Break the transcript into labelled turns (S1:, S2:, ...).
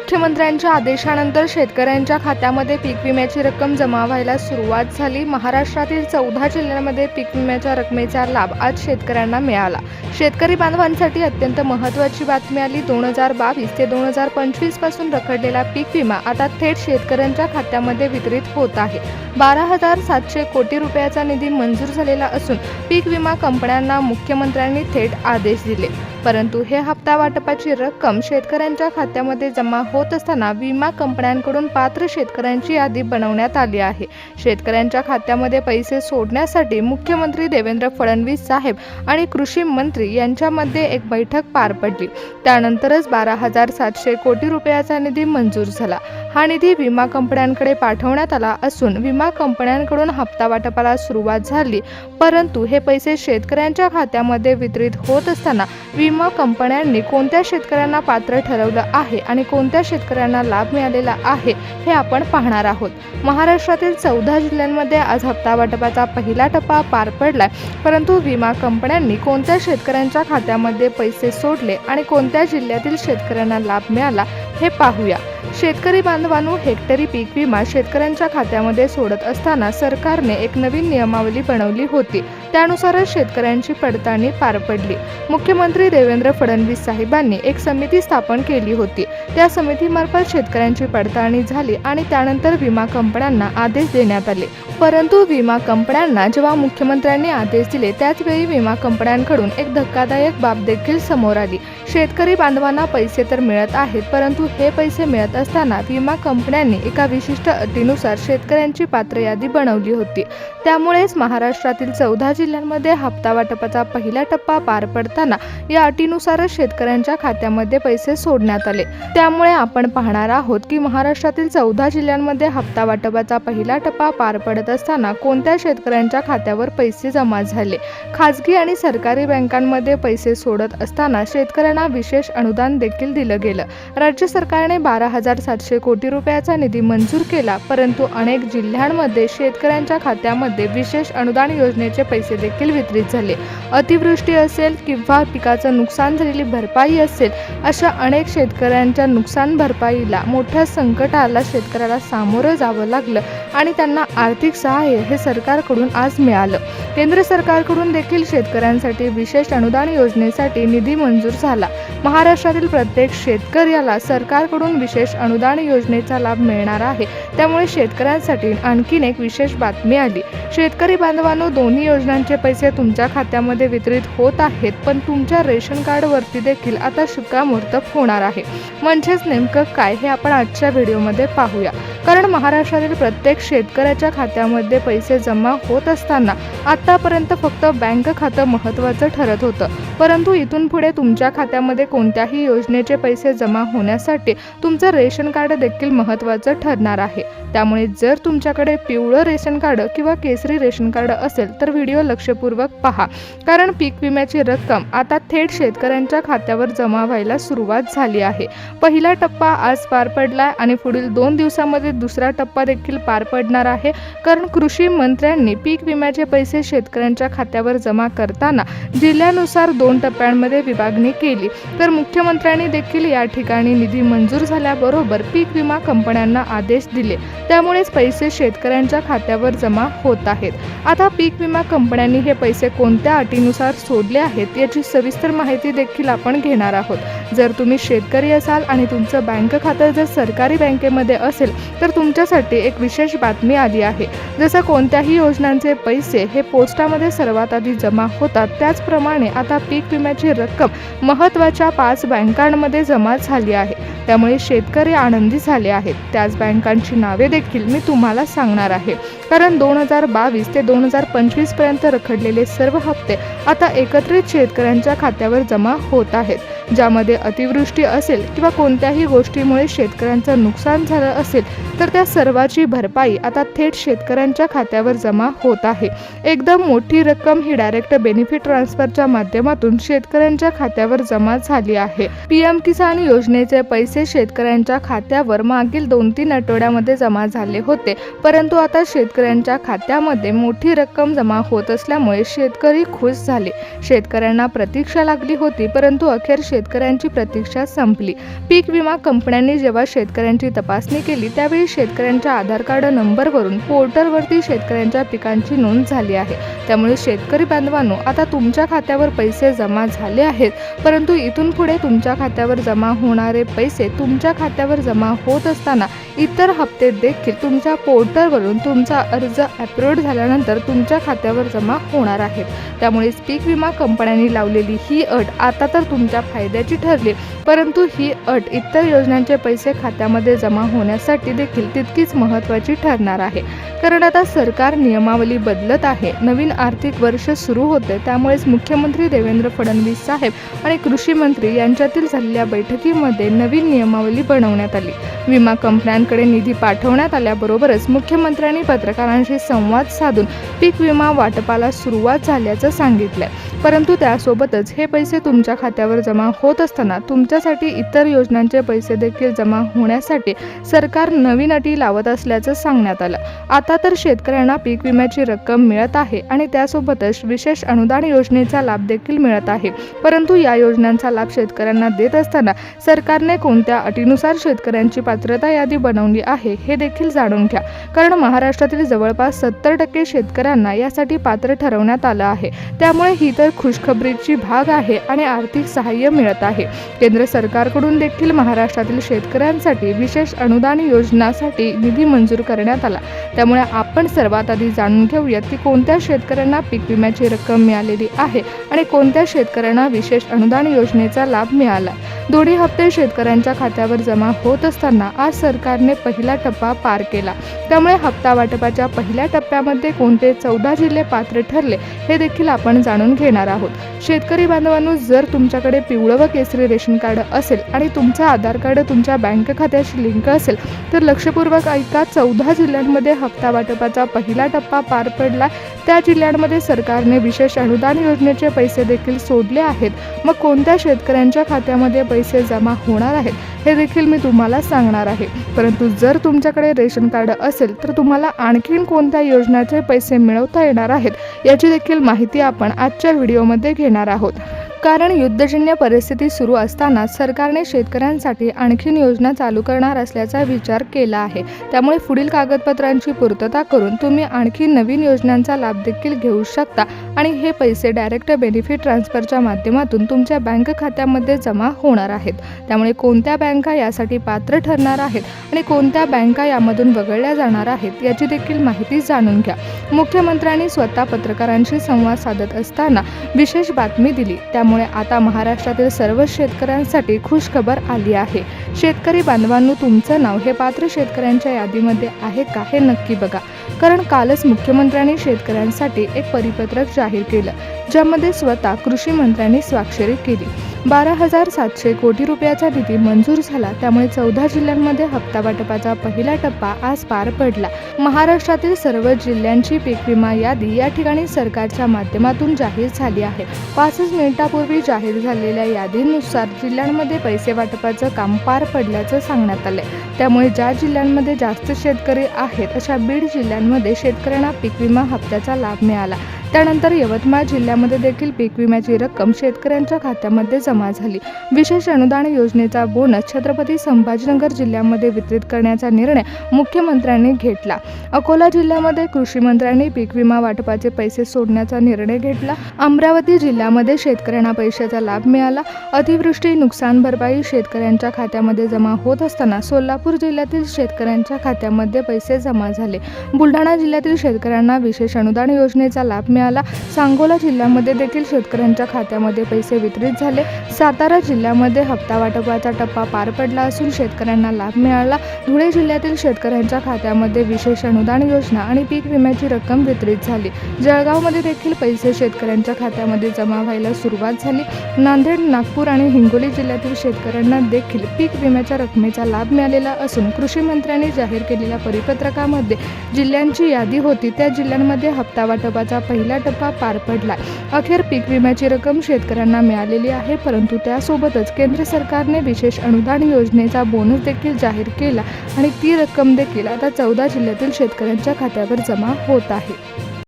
S1: मुख्यमंत्र्यांच्या आदेशानंतर शेतकऱ्यांच्या खात्यामध्ये पीक विम्याची रक्कम जमा व्हायला सुरुवात झाली। महाराष्ट्रातील 14 जिल्ह्यांमध्ये पीक विम्याच्या रकमेचा लाभ आज शेतकऱ्यांना मिळाला। शेतकरी बांधवांसाठी अत्यंत महत्त्वाची बातमी आली। 2022 ते 2025 पासून रखडलेला पीक विमा आता थेट शेतकऱ्यांच्या खात्यामध्ये वितरित होत आहे। 12,700 कोटी रुपयाचा निधी मंजूर झालेला असून पीक विमा कंपन्यांना मुख्यमंत्र्यांनी थेट आदेश दिले। परंतु हे हप्ता वाटपाची रक्कम शेतकऱ्यांच्या खात्यामध्ये जमा होत असताना विमा कंपन्यांकडून पात्र शेतकऱ्यांची यादी बनवण्यात आली आहे। शेतकऱ्यांच्या खात्यामध्ये पैसे सोडण्यासाठी मुख्यमंत्री देवेंद्र फडणवीस साहेब आणि कृषी मंत्री यांच्यामध्ये एक बैठक पार पडली। त्यानंतरच 12,700 कोटी रुपयाचा निधी मंजूर झाला। हा निधी विमा कंपन्यांकडे पाठवण्यात आला असून विमा कंपन्यांकडून हप्ता वाटपाला सुरुवात झाली। परंतु हे पैसे शेतकऱ्यांच्या खात्यामध्ये वितरित होत असताना विमा कंपन्यांनी कोणत्या शेतकऱ्यांना पात्र ठरवलं आहे आणि कोणत्या शेतकऱ्यांना लाभ मिळालेला आहे हे आपण पाहणार आहोत। महाराष्ट्रातील 14 जिल्ह्यांमध्ये आज हप्ता वाटपाचा पहिला टप्पा पार पडलाय। परंतु विमा कंपन्यांनी कोणत्या शेतकऱ्यांच्या खात्यामध्ये पैसे सोडले आणि कोणत्या जिल्ह्यातील शेतकऱ्यांना लाभ मिळाला हे पाहूया। शेतकरी बांधवांनो, हेक्टरी पीक विमा शेतकऱ्यांच्या खात्यामध्ये सोडत असताना सरकारने एक नवीन नियमावली बनवली होती। त्यानुसारच शेतकऱ्यांची पडताळणी पार पडली। मुख्यमंत्री देवेंद्र फडणवीस साहेबांनी एक समिती स्थापन केली होती। त्या समितीमार्फत शेतकऱ्यांची पडताळणी झाली आणि त्यानंतर विमा कंपन्यांना आदेश देण्यात आले। परंतु विमा कंपन्यांना जेव्हा मुख्यमंत्र्यांनी आदेश दिले त्याचवेळी विमा कंपन्यांकडून एक धक्कादायक बाब देखील समोर आली। शेतकरी बांधवांना पैसे तर मिळत आहेत, परंतु हे पैसे मिळत असताना विमा कंपन्यांनी एका विशिष्ट अटीनुसार शेतकऱ्यांची पात्र यादी बनवली होती। त्यामुळेच महाराष्ट्रातील 14 जिल्ह्यांमध्ये हप्ता वाटपाचा पहिला टप्पा पार पडताना या अटीनुसारच शेतकऱ्यांच्या खात्यामध्ये पैसे सोडण्यात आले। त्यामुळे आपण पाहणार आहोत की महाराष्ट्रातील 14 जिल्ह्यांमध्ये हप्ता वाटपाचा पहिला टप्पा पार पडत असताना कोणत्या शेतकऱ्यांच्या खात्यावर पैसे जमा झाले। खासगी आणि सरकारी बँकांमध्ये पैसे सोडत असताना शेतकऱ्यांना विशेष अनुदान देखील दिलं गेलं। राज्य सरकारने 12,700 कोटी रुपयाचा निधी मंजूर केला, परंतु अनेक जिल्ह्यांमध्ये शेतकऱ्यांच्या खात्यामध्ये विशेष अनुदान योजनेचे पैसे देखील वितरित झाले। अतिवृष्टी असेल किंवा पिकाचं नुकसान झालेली भरपाई असेल, अशा अनेक शेतकऱ्यांच्या नुकसान भरपाईला मोठ्या संकटाला शेतकऱ्याला सामोरं जावं लागलं आणि त्यांना आर्थिक सहाय्य हे सरकारकडून आज मिळालं। केंद्र सरकारकडून देखील शेतकऱ्यांसाठी विशेष अनुदान योजनेसाठी निधी मंजूर झाला। महाराष्ट्रातील प्रत्येक शेतकऱ्याला सरकारकडून विशेष अनुदान योजनेचा लाभ मिळणार आहे। त्यामुळे शेतकऱ्यांसाठी आणखीन एक विशेष बातमी आली। शेतकरी बांधवांनो, दोन्ही योजनांचे पैसे तुमच्या खात्यामध्ये वितरित होत आहेत, पण तुमच्या रेशन कार्ड वरती देखील आता शिक्कामोर्तब होणार आहे। म्हणजेच नेमकं काय हे आपण आजच्या व्हिडिओमध्ये पाहूया। कारण महाराष्ट्रातील प्रत्येक शेतकऱ्याच्या खात्यामध्ये पैसे जमा होत असताना आतापर्यंत फक्त बँक खातं महत्त्वाचं ठरत होतं, परंतु इथून पुढे तुमच्या खात्यामध्ये कोणत्याही योजनेचे पैसे जमा होण्यासाठी तुमचं रेशन कार्ड देखील महत्त्वाचं ठरणार आहे। त्यामुळे जर तुमच्याकडे पिवळं रेशन कार्ड किंवा केसरी रेशन कार्ड असेल तर व्हिडिओ लक्षपूर्वक पहा, कारण पीक विम्याची रक्कम आता थेट शेतकऱ्यांच्या खात्यावर जमा व्हायला सुरुवात झाली आहे। पहिला टप्पा आज पार पडलाय आणि पुढील 2 दिवसांमध्ये दुसरा टप्पा देखील पार पडणार आहे। कारण कृषी मंत्र्यांनी पीक विम्याचे पैसे शेतकऱ्यांच्या खात्यावर जमा करताना जिल्ह्यानुसार 2 टप्प्यांमध्ये विभागणी केली। तर मुख्यमंत्र्यांनी देखील या ठिकाणी निधी मंजूर झाल्याबरोबर पीक विमा कंपन्यांना आदेश दिले। त्यामुळेच पैसे शेतकऱ्यांच्या खात्यावर जमा होत आहेत। आता पीक विमा कंपन्यांनी हे पैसे कोणत्या अटीनुसार सोडले आहेत याची सविस्तर माहिती देखील आपण घेणार आहोत। जर तुम्ही शेतकरी असाल आणि तुमचं बँक खातं जर सरकारी बँकेमध्ये असेल तर तुमच्यासाठी एक विशेष बातमी आली आहे। जसं कोणत्याही योजनांचे पैसे हे पोस्टामध्ये सर्वात आधी जमा होतात, त्याचप्रमाणे आता पीक विम्याची रक्कम महत्त्वाच्या 5 बँकांमध्ये जमा झाली आहे। त्यामुळे शेतकरी आनंदी झाले आहेत। त्याच बँकांची नावे देखील मी तुम्हाला सांगणार आहे। कारण 2022 ते 2025 पर्यंत रखडलेले सर्व हप्ते आता एकत्रित शेतकऱ्यांच्या खात्यावर जमा होत आहेत। ज्यामध्ये अतिवृष्टी असेल किंवा कोणत्याही गोष्टीमुळे शेतकऱ्यांचं नुकसान झालं असेल तर त्या सर्वाची भरपाई आता थेट शेतकऱ्यांच्या खात्यावर जमा होत आहे. एकदम मोठी रक्कम ही डायरेक्ट बेनिफिट ट्रान्सफरच्या माध्यमातून शेतकऱ्यांच्या खात्यावर जमा झाली आहे. पीएम किसान योजनेचे पैसे शेतकऱ्यांच्या खात्यावर मागील 2-3 आठवड्यामध्ये जमा झाले होते, परंतु आता शेतकऱ्यांच्या खात्यामध्ये मोठी रक्कम जमा होत असल्यामुळे शेतकरी खुश झाले. शेतकऱ्यांना प्रतीक्षा लागली होती, परंतु अखेर शेतकऱ्यांची प्रतीक्षा संपली. पीक विमा कंपन्यांनी जेव्हा शेतकऱ्यांची तपासणी केली त्यावेळी शेतकऱ्यांच्या आधार कार्ड नंबरवरून पोर्टलवरती शेतकऱ्यांच्या पिकांची नोंद झाली आहे. त्यामुळे शेतकरी बांधवांनो, आता तुमच्या खात्यावर पैसे जमा झाले आहेत, परंतु इथून पुढे तुमच्या खात्यावर जमा होणारे पैसे तुमच्या खात्यावर जमा होत असताना इतर हप्ते देखील तुमच्या पोर्टलवरून तुमचा अर्ज अप्रूव्ह झाल्यानंतर तुमच्या खात्यावर जमा होणार आहेत. त्यामुळे पीक विमा कंपन्यांनी लावलेली ही अट आता तर तुमच्या फायद्याची ठरली, परंतु ही अट इतर योजनांचे पैसे खात्यामध्ये जमा होण्यासाठी देखील तितकीच महत्त्वाची ठरणार आहे. कारण आता सरकार नियमावली बदलत आहे. नवीन आर्थिक वर्ष सुरू होते, त्यामुळेच मुख्यमंत्री देवेंद्र फडणवीस साहेब आणि कृषी मंत्री यांच्यातील झालेल्या बैठकीमध्ये नवीन नियमावली बनवण्यात आली. विमा कंपन्यांकडे निधी पाठवण्यात आल्याबरोबरच मुख्यमंत्र्यांनी पत्रकारांशी संवाद साधून पीक विमा वाटपाला सुरुवात झाल्याचं सांगितलं. परंतु त्यासोबतच हे पैसे तुमच्या खात्यावर जमा होत असताना तुमच्यासाठी इतर योजनांचे पैसे देखील जमा होण्यासाठी सरकार नवीन अटी लावत असल्याचं सांगण्यात आलं. आता तर शेतकऱ्यांना पीक विम्याची रक्कम मिळत आहे आणि त्यासोबतच विशेष अनुदान योजनेचा लाभ देखील मिळत आहे. परंतु या योजनांचा लाभ शेतकऱ्यांना देत असताना सरकारने कोणत्या अटीनुसार शेतकऱ्यांची पात्रता यादी बनवली आहे हे देखील जाणून घ्या. कारण महाराष्ट्रातील जवळपास 70% शेतकऱ्यांना यासाठी पात्र ठरवण्यात आलं आहे. त्यामुळे ही तर खुशखबरीची भाग आहे आणि आर्थिक सहाय्य मिळत आहे. केंद्र सरकारकडून देखील महाराष्ट्रातील शेतकऱ्यांसाठी विशेष अनुदान योजनासाठी निधी मंजूर करण्यात आला. त्यामुळे आपण सर्वात आधी जाणून घेऊयात की कोणत्या शेतकऱ्यांना पीक विम्याची रक्कम मिळालेली आहे आणि कोणत्या शेतकऱ्यांना विशेष अनुदान योजनेचा लाभ मिळाला. दोन्ही हप्ते शेतकऱ्यांच्या खात्यावर जमा होत असताना आज सरकारने पहिला टप्पा पार केला. त्यामुळे हप्ता वाटपाच्या पहिल्या टप्प्यामध्ये कोणते 14 जिल्हे पात्र ठरले हे देखील आपण जाणून घेणार आहोत. शेतकरी बांधवांनो, जर तुमच्याकडे पिवळं व केसरी रेशन कार्ड असेल आणि तुमचं आधार कार्ड तुमच्या बँक खात्याशी लिंक असेल तर लक्षपूर्वक ऐका. 14 जिल्ह्यांमध्ये हप्ता वाटपाचा पहिला टप्पा पार पडला. त्या जिल्ह्यांमध्ये सरकारने विशेष अनुदान योजनेचे पैसे देखील सोडले आहेत. मग कोणत्या शेतकऱ्यांच्या खात्यामध्ये पैसे जमा होणार आहेत हे देखील मी तुम्हाला सांगणार आहे. परंतु जर तुमच्याकडे रेशन कार्ड असेल तर तुम्हाला आणखीन कोणत्या योजनेचे पैसे मिळवता येणार आहेत याची देखील माहिती आपण आजच्या व्हिडिओमध्ये घेणार आहोत. कारण युद्धजन्य परिस्थिती सुरू असताना सरकारने शेतकऱ्यांसाठी आणखीन योजना चालू करणार असल्याचा विचार केला आहे. त्यामुळे पुढील कागदपत्रांची पूर्तता करून तुम्ही आणखी नवीन योजनांचा लाभ देखील घेऊ शकता आणि हे पैसे डायरेक्ट बेनिफिट ट्रान्सफरच्या माध्यमातून तुमच्या बँक खात्यामध्ये जमा होणार आहेत. त्यामुळे कोणत्या बँका यासाठी पात्र ठरणार आहेत आणि कोणत्या बँका यामधून वगळल्या जाणार आहेत याची देखील माहिती जाणून घ्या. मुख्यमंत्र्यांनी स्वतः पत्रकारांशी संवाद साधत असताना विशेष बातमी दिली. त्यामुळे आता महाराष्ट्रातील सर्व शेतकऱ्यांसाठी खुशखबर आली आहे. शेतकरी बांधवांनो, तुमचं नाव हे पात्र शेतकऱ्यांच्या यादीमध्ये आहे का हे नक्की बघा. कारण कालच मुख्यमंत्र्यांनी शेतकऱ्यांसाठी एक परिपत्रक जाहीर केलं, ज्यामध्ये स्वतः कृषी मंत्र्यांनी स्वाक्षरी केली. 12,700 कोटी रुपयाचा निधी मंजूर झाला. त्यामुळे 14 जिल्ह्यांमध्ये हप्ता वाटपाचा पहिला टप्पा आज पार पडला. महाराष्ट्रातील सर्व जिल्ह्यांची पीक विमा यादी या ठिकाणी सरकारच्या माध्यमातून जाहीर झाली आहे. 5 मिनिटापूर्वी जाहीर झालेल्या यादीनुसार जिल्ह्यांमध्ये पैसे वाटपाचं काम पार पडल्याचं सांगण्यात आलंय. त्यामुळे ज्या जिल्ह्यांमध्ये जास्त शेतकरी आहेत अशा बीड जिल्ह्यांमध्ये शेतकऱ्यांना पीक विमा हप्त्याचा लाभ मिळाला. त्यानंतर यवतमाळ जिल्ह्यामध्ये देखील पीक विम्याची रक्कम शेतकऱ्यांच्या खात्यामध्ये जमा झाली. विशेष अनुदान योजनेचा बोनस छत्रपती संभाजीनगर जिल्ह्यामध्ये वितरित करण्याचा निर्णय मुख्यमंत्र्यांनी घेतला. अकोला जिल्ह्यामध्ये कृषी मंत्र्यांनी पीक विमा वाटपाचे पैसे सोडण्याचा निर्णय घेतला. अमरावती जिल्ह्यामध्ये शेतकऱ्यांना पैशाचा लाभ मिळाला. अतिवृष्टी नुकसान भरपाई शेतकऱ्यांच्या खात्यामध्ये जमा होत असताना सोलापूर जिल्ह्यातील शेतकऱ्यांच्या खात्यामध्ये पैसे जमा झाले. बुलढाणा जिल्ह्यातील शेतकऱ्यांना विशेष अनुदान योजनेचा लाभ मिळाला. सांगोला जिल्ह्यामध्ये देखील शेतकऱ्यांच्या खात्यामध्ये पैसे वितरित झाले. सातारा जिल्ह्यामध्ये हप्ता वाटपाचा टप्पा पार पडला असून शेतकऱ्यांना लाभ मिळाला. धुळे जिल्ह्यातील शेतकऱ्यांच्या खात्यामध्ये विशेष अनुदान योजना आणि पीक विम्याची रक्कम वितरित झाली. जळगावमध्ये देखील पैसे शेतकऱ्यांच्या खात्यामध्ये जमा व्हायला सुरुवात झाली. नांदेड, नागपूर आणि हिंगोली जिल्ह्यातील शेतकऱ्यांना देखील पीक विम्याच्या रकमेचा लाभ मिळालेला असून कृषी मंत्र्यांनी जाहीर केलेल्या परिपत्रकामध्ये जिल्ह्यांची यादी होती त्या जिल्ह्यांमध्ये हप्ता वाटपाचा पहिला टप्पा पार पडला. अखेर पीक विम्याची रक्कम शेतकऱ्यांना मिळालेली आहे. परंतु त्यासोबतच केंद्र सरकारने विशेष अनुदान योजनेचा बोनस देखील जाहीर केला आणि ती रक्कम देखील आता 14 जिल्ह्यातील शेतकऱ्यांच्या खात्यावर जमा होत आहे.